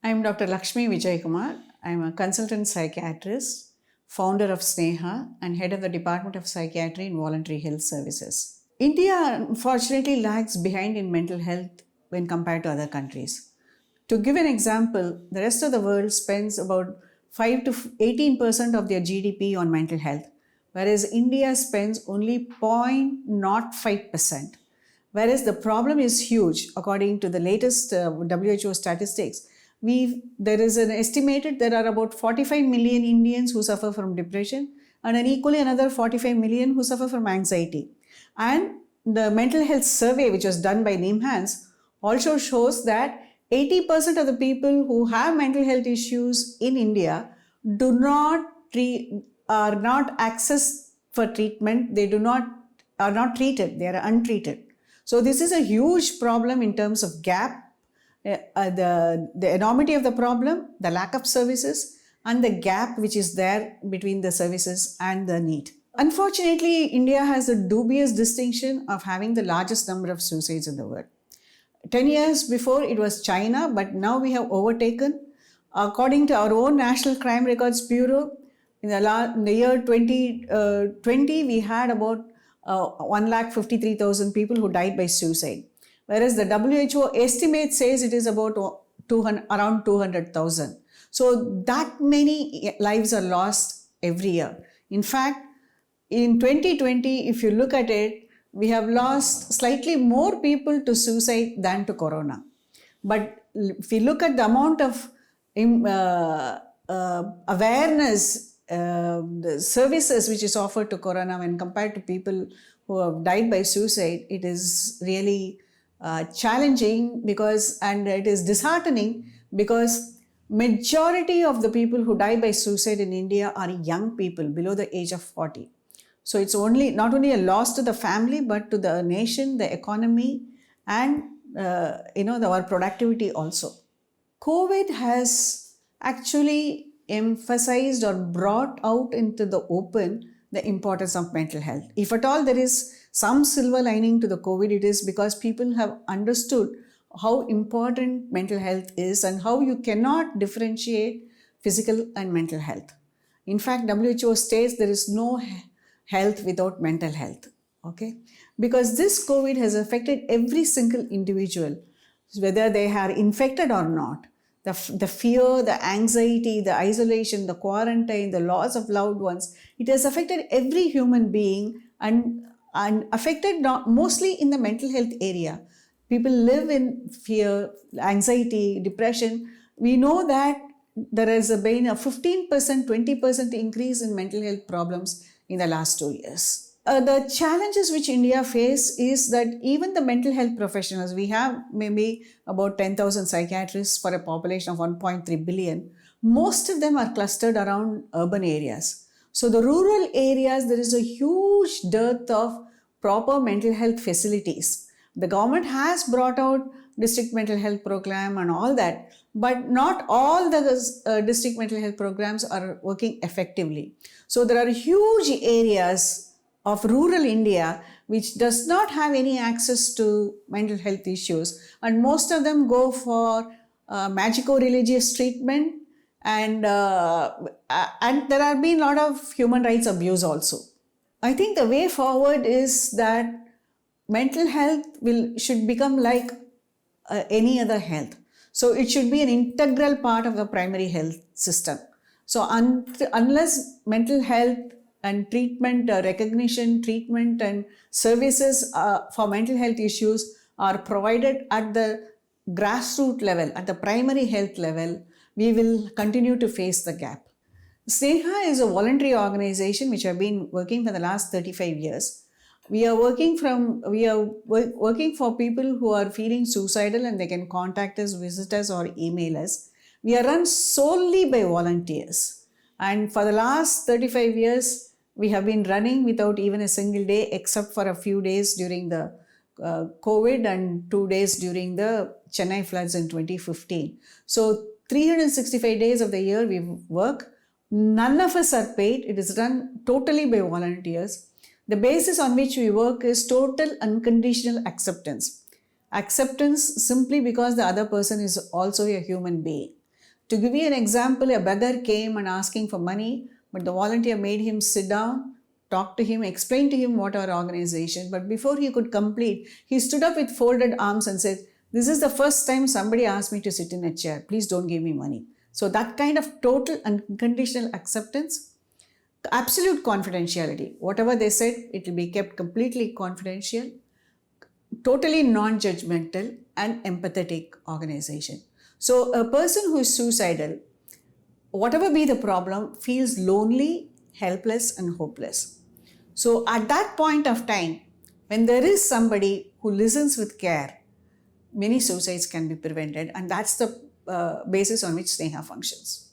I'm Dr. Lakshmi Vijaykumar. I'm a consultant psychiatrist, founder of Sneha, and head of the Department of Psychiatry in Voluntary Health Services. India unfortunately lags behind in mental health when compared to other countries. To give an example, the rest of the world spends about 5 to 18% of their GDP on mental health, whereas India spends only 0.05%. Whereas the problem is huge, according to the latest WHO statistics. There is an estimated there are about 45 million Indians who suffer from depression and an equally another 45 million who suffer from anxiety. And the mental health survey, which was done by NIMHANS, also shows that 80% of the people who have mental health issues in India are not accessed for treatment. They are not treated. They are untreated. So this is a huge problem in terms of gap, the enormity of the problem, the lack of services, and the gap which is there between the services and the need. Unfortunately, India has a dubious distinction of having the largest number of suicides in the world. 10 years before it was China, but now we have overtaken. According to our own National Crime Records Bureau, in the year 2020, we had about 153,000 people who died by suicide, whereas the WHO estimate says it is about around 200,000. So that many lives are lost every year. In fact, in 2020, if you look at it, we have lost slightly more people to suicide than to corona. But if we look at the amount of awareness, the services which is offered to corona when compared to people who have died by suicide, it is really challenging and it is disheartening because majority of the people who die by suicide in India are young people below the age of 40. So it's not only a loss to the family, but to the nation, the economy, and our productivity also. COVID has actually emphasized or brought out into the open the importance of mental health. If at all there is some silver lining to the COVID, it is because people have understood how important mental health is and how you cannot differentiate physical and mental health. In fact, WHO states there is no health without mental health. Okay? Because this COVID has affected every single individual, whether they are infected or not. The fear, the anxiety, the isolation, the quarantine, the loss of loved ones, it has affected every human being and affected mostly in the mental health area. People live in fear, anxiety, depression. We know that there has been a 15%, 20% increase in mental health problems in the last 2 years. The challenges which India face is that even the mental health professionals, we have maybe about 10,000 psychiatrists for a population of 1.3 billion. Most of them are clustered around urban areas. So the rural areas, there is a huge dearth of proper mental health facilities. The government has brought out district mental health program and all that, but not all the district mental health programs are working effectively. So there are huge areas of rural India which does not have any access to mental health issues, and most of them go for magico-religious treatment, and there have been a lot of human rights abuse also. I think the way forward is that mental health should become like any other health. So it should be an integral part of the primary health system. So unless mental health and treatment, recognition, treatment and services for mental health issues are provided at the grassroots level, at the primary health level, we will continue to face the gap. Sneha is a voluntary organization which have been working for the last 35 years. We are working for people who are feeling suicidal, and they can contact us, visit us or email us. We are run solely by volunteers. And for the last 35 years, we have been running without even a single day, except for a few days during the COVID and 2 days during the Chennai floods in 2015. So 365 days of the year we work. None of us are paid. It is run totally by volunteers. The basis on which we work is total unconditional acceptance. Acceptance simply because the other person is also a human being. To give you an example, a beggar came and asking for money, but the volunteer made him sit down, talk to him, explain to him what our organization. But before he could complete, he stood up with folded arms and said, "This is the first time somebody asked me to sit in a chair. Please don't give me money." So that kind of total unconditional acceptance, absolute confidentiality. Whatever they said, it will be kept completely confidential, totally non-judgmental and empathetic organization. So a person who is suicidal, whatever be the problem, feels lonely, helpless and hopeless. So at that point of time, when there is somebody who listens with care, many suicides can be prevented, and that's the basis on which Sneha functions.